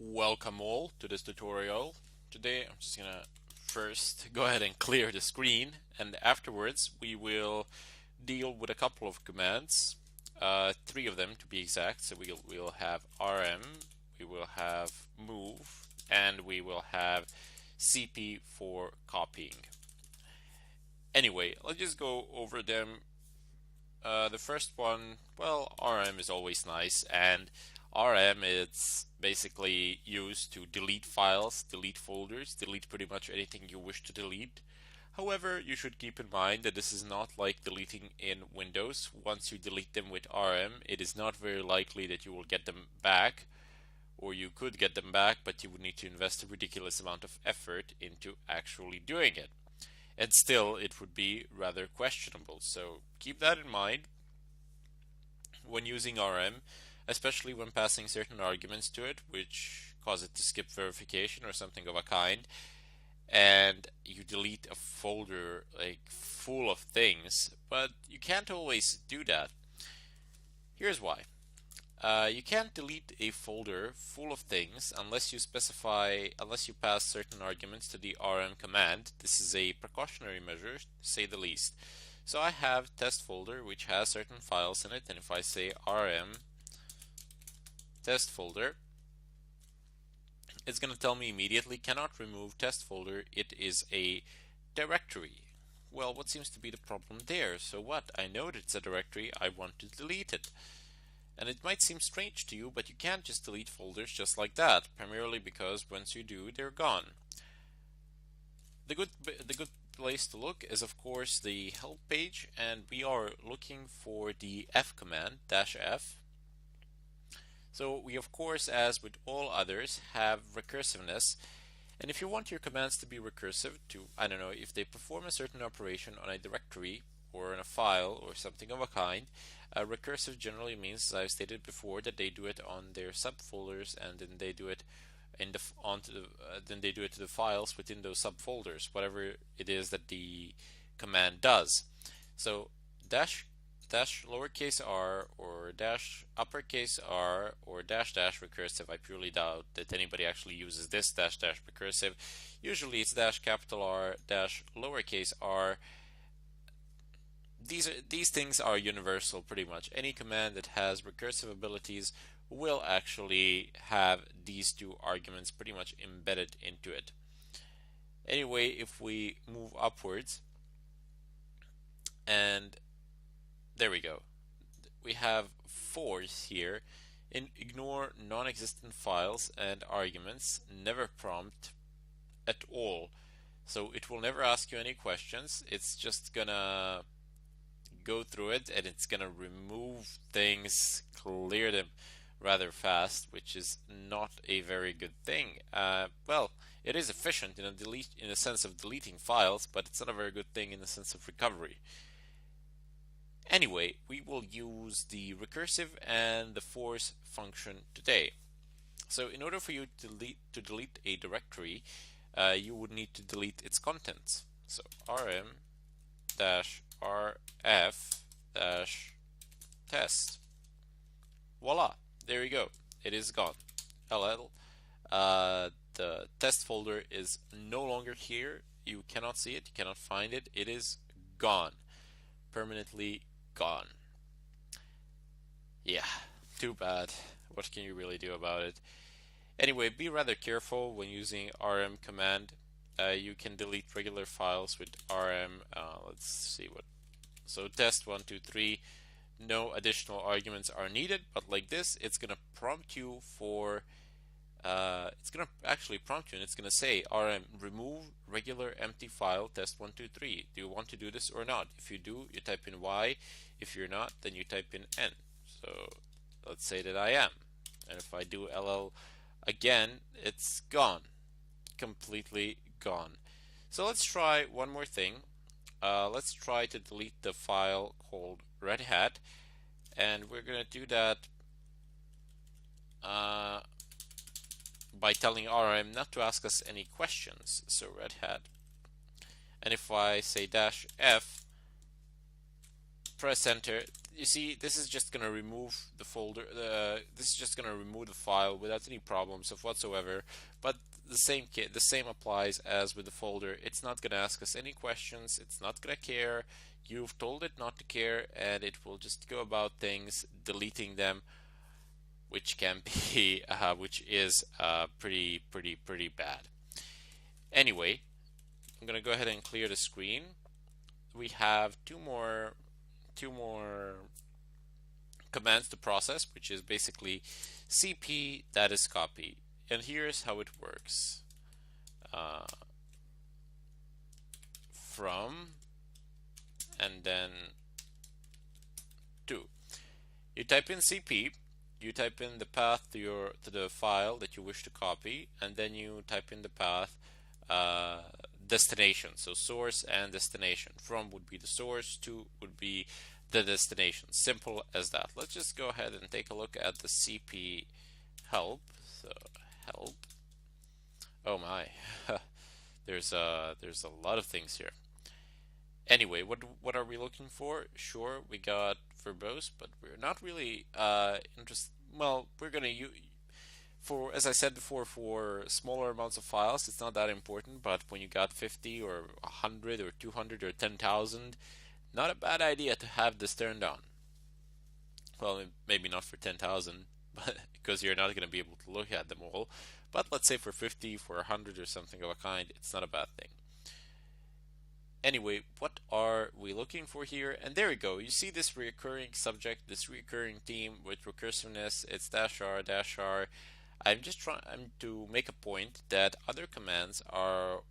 Welcome all to this tutorial. Today I'm just gonna first go ahead and clear the screen, and afterwards we will deal with a couple of commands, three of them to be exact. So we'll have rm, we will have move, and we will have cp for copying. Anyway, let's just go over them. The first one, well, RM is always nice, and RM is basically used to delete files, delete folders, delete pretty much anything you wish to delete. However, you should keep in mind that this is not like deleting in Windows. Once you delete them with RM, it is not very likely that you will get them back, or you could get them back, but you would need to invest a ridiculous amount of effort into actually doing it. And still, it would be rather questionable. So keep that in mind when using RM, especially when passing certain arguments to it, which cause it to skip verification or something of a kind, and you delete a folder like full of things, but you can't always do that. Here's why. You can't delete a folder full of things unless you pass certain arguments to the rm command. This is a precautionary measure, to say the least. So I have test folder which has certain files in it, and if I say rm test folder, it's going to tell me immediately cannot remove test folder, it is a directory. Well, what seems to be the problem there? So what? I know that it's a directory, I want to delete it. And it might seem strange to you, but you can't just delete folders just like that, primarily because once you do, they're gone. The good place to look is of course the help page, and we are looking for the f command, -f. So we of course, as with all others, have recursiveness. And if you want your commands to be recursive, to, I don't know, if they perform a certain operation on a directory or in a file or something of a kind, recursive generally means, as I've stated before, that they do it on their subfolders, and then they do it then they do it to the files within those subfolders, whatever it is that the command does. So dash lowercase r or dash uppercase r or dash recursive. I purely doubt that anybody actually uses this dash recursive. Usually it's dash capital R dash lowercase r. These things are universal pretty much. Any command that has recursive abilities will actually have these two arguments pretty much embedded into it. Anyway, if we move upwards, and there we go, we have fours here. Ignore non-existent files and arguments, never prompt at all. So it will never ask you any questions. It's just gonna go through it, and it's gonna remove things, clear them rather fast, which is not a very good thing. Well, it is efficient in the sense of deleting files, but it's not a very good thing in the sense of recovery. Anyway, we will use the recursive and the force function today. So in order for you to delete a directory, you would need to delete its contents. So rm-rf-test. Voila, there you go. It is gone. LL. The test folder is no longer here. You cannot see it. You cannot find it. It is gone. Permanently gone. Yeah, too bad. What can you really do about it? Anyway, be rather careful when using rm command. You can delete regular files with rm. Let's see what. So test 1, 2, 3. No additional arguments are needed, but like this, it's gonna prompt you for. It's gonna actually prompt you, and it's gonna say rm remove regular empty file test 1, 2, 3. Do you want to do this or not? If you do, you type in y. If you're not, then you type in n. So let's say that I am, and if I do ll again, it's gone, completely gone. So let's try one more thing. Let's try to delete the file called Red Hat, and we're gonna do that by telling rm not to ask us any questions. So Red Hat, and if I say -f, press enter, you see, this is just gonna remove the folder. This is just gonna remove the file without any problems of whatsoever. But the same applies as with the folder. It's not gonna ask us any questions. It's not gonna care. You've told it not to care, and it will just go about things, deleting them, which can be, which is pretty bad. Anyway, I'm gonna go ahead and clear the screen. We have two more commands to process, which is basically cp that is copy, and here's how it works. From and then to. You type in cp, you type in the path to the file that you wish to copy, and then you type in the path destination, so source and destination. From would be the source, to would be the destination. Simple as that. Let's just go ahead and take a look at the cp help. So help. Oh my, there's a lot of things here. Anyway, what are we looking for? Sure, we got verbose, but we're not really interested. Well, we're gonna use, for, as I said before, for smaller amounts of files, it's not that important. But when you got 50 or 100 or 200 or 10,000, not a bad idea to have this turned on. Well, maybe not for 10,000, but because you're not going to be able to look at them all. But let's say for 50, for 100 or something of a kind, it's not a bad thing. Anyway, what are we looking for here? And there we go. You see this recurring subject, this recurring theme with recursiveness. It's -r. I'm just trying to make a point that other commands are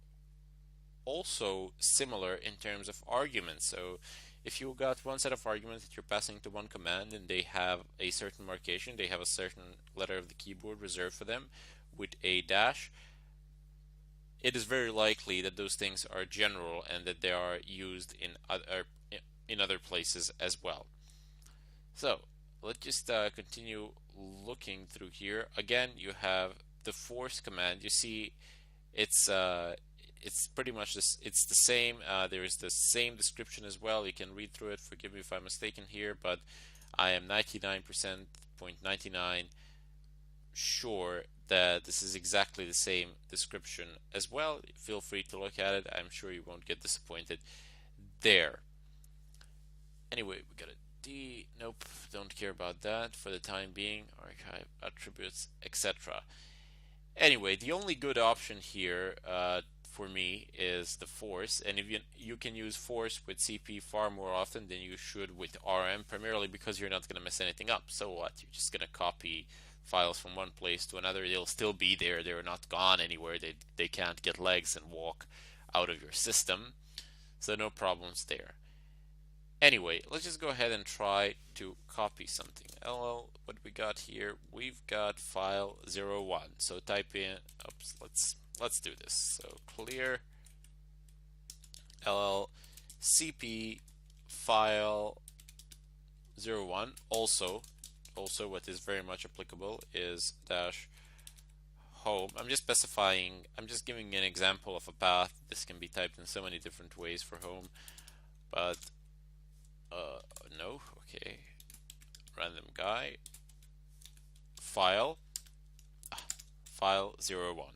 also similar in terms of arguments. So if you got one set of arguments that you're passing to one command and they have a certain markation, they have a certain letter of the keyboard reserved for them with a dash, it is very likely that those things are general and that they are used in other places as well. So let's just continue looking through here. Again, you have the force command. You see, it's pretty much this. It's the same. There is the same description as well. You can read through it. Forgive me if I'm mistaken here, but I am 99.99% sure that this is exactly the same description as well. Feel free to look at it. I'm sure you won't get disappointed there. Anyway, we got a D. Nope, don't care about that for the time being. Archive attributes, etc. Anyway, the only good option here for me is the force, and if you can use force with CP far more often than you should with RM, primarily because you're not going to mess anything up. So what? You're just going to copy files from one place to another. They'll still be there. They're not gone anywhere. They can't get legs and walk out of your system. So no problems there. Anyway, let's just go ahead and try to copy something. What we got here? We've got file 01. So type in. Oops. Let's do this. So clear cp file 01. Also, what is very much applicable is -home. I'm just specifying, I'm just giving an example of a path. This can be typed in so many different ways for home, but no, okay. Random guy, file 01.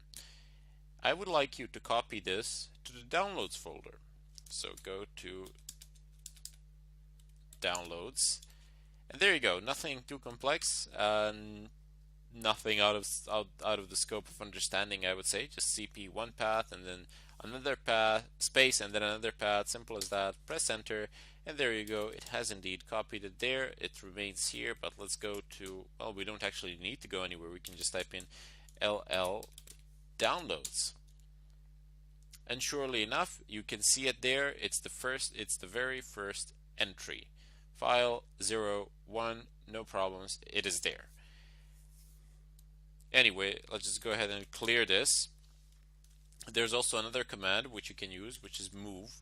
I would like you to copy this to the downloads folder. So go to downloads. And there you go. Nothing too complex, nothing out of the scope of understanding, I would say. Just CP one path and then another path, space, and then another path. Simple as that. Press enter, and there you go. It has indeed copied it there. It remains here, but let's go to, well, we don't actually need to go anywhere. We can just type in LL downloads. And surely enough, you can see it there. It's the very first entry. File 01, no problems, it is there. Anyway, let's just go ahead and clear this. There's also another command which you can use, which is move.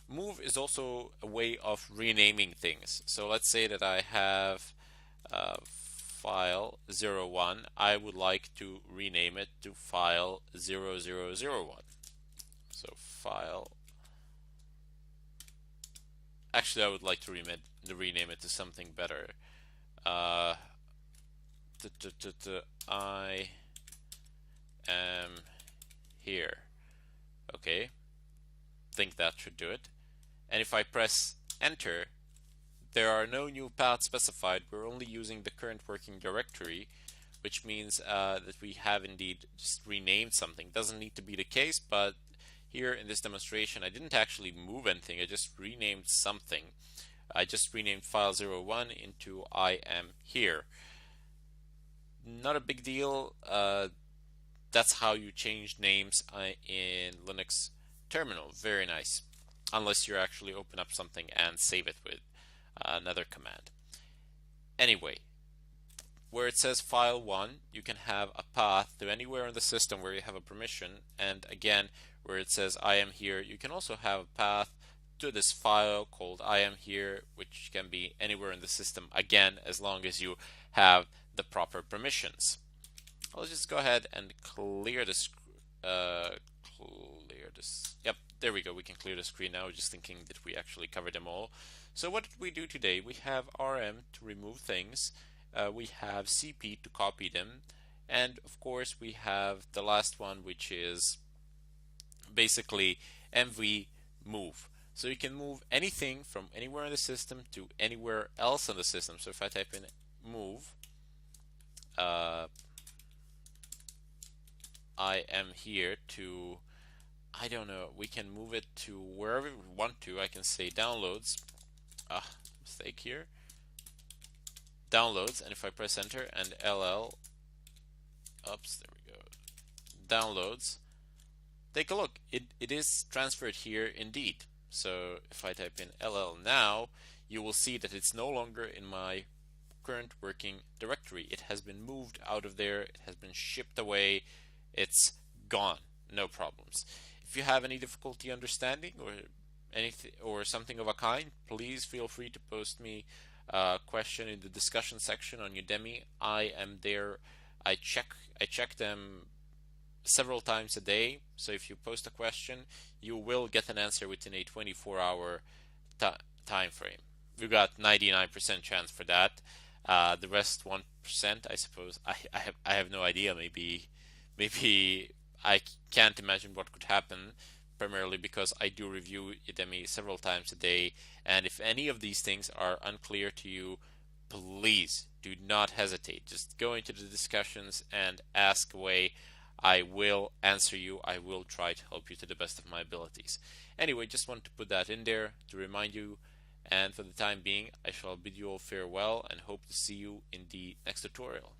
Move is also a way of renaming things. So let's say that I have file 01. I would like to rename it to file 0001. So file Actually, I would like to rename it to something better. Uh, I am here. Okay, think that should do it. And if I press enter, there are no new paths specified. We're only using the current working directory, which means that we have indeed just renamed something. Doesn't need to be the case, but here in this demonstration, I didn't actually move anything. I just renamed something. I just renamed file01 into I am here. Not a big deal. That's how you change names in Linux terminal. Very nice. Unless you actually open up something and save it with another command. Anyway, where it says file 1, you can have a path to anywhere in the system where you have a permission. And again, where it says I am here, you can also have a path to this file called I am here, which can be anywhere in the system, again, as long as you have the proper permissions. I'll just go ahead and clear this. Yep, there we go. We can clear the screen now. Just thinking that we actually covered them all. So what did we do today? We have RM to remove things. We have CP to copy them. And of course, we have the last one, which is basically MV move. So you can move anything from anywhere in the system to anywhere else in the system. So if I type in move, I am here to, I don't know, we can move it to wherever we want to. I can say downloads. Mistake here. Downloads, and if I press enter and LL, oops, there we go. Downloads. Take a look. It is transferred here indeed. So if I type in LL now, you will see that it's no longer in my current working directory. It has been moved out of there. It has been shipped away. It's gone. No problems. If you have any difficulty understanding or anything or something of a kind, please feel free to post me a question in the discussion section on Udemy. I am there. I check them several times a day. So if you post a question, you will get an answer within a 24-hour time frame. We got 99% chance for that. The rest 1%, I suppose. I have no idea. Maybe I can't imagine what could happen. Primarily because I do review Udemy several times a day, and if any of these things are unclear to you, please do not hesitate. Just go into the discussions and ask away. I will answer you. I will try to help you to the best of my abilities. Anyway, just want to put that in there to remind you, and for the time being, I shall bid you all farewell and hope to see you in the next tutorial.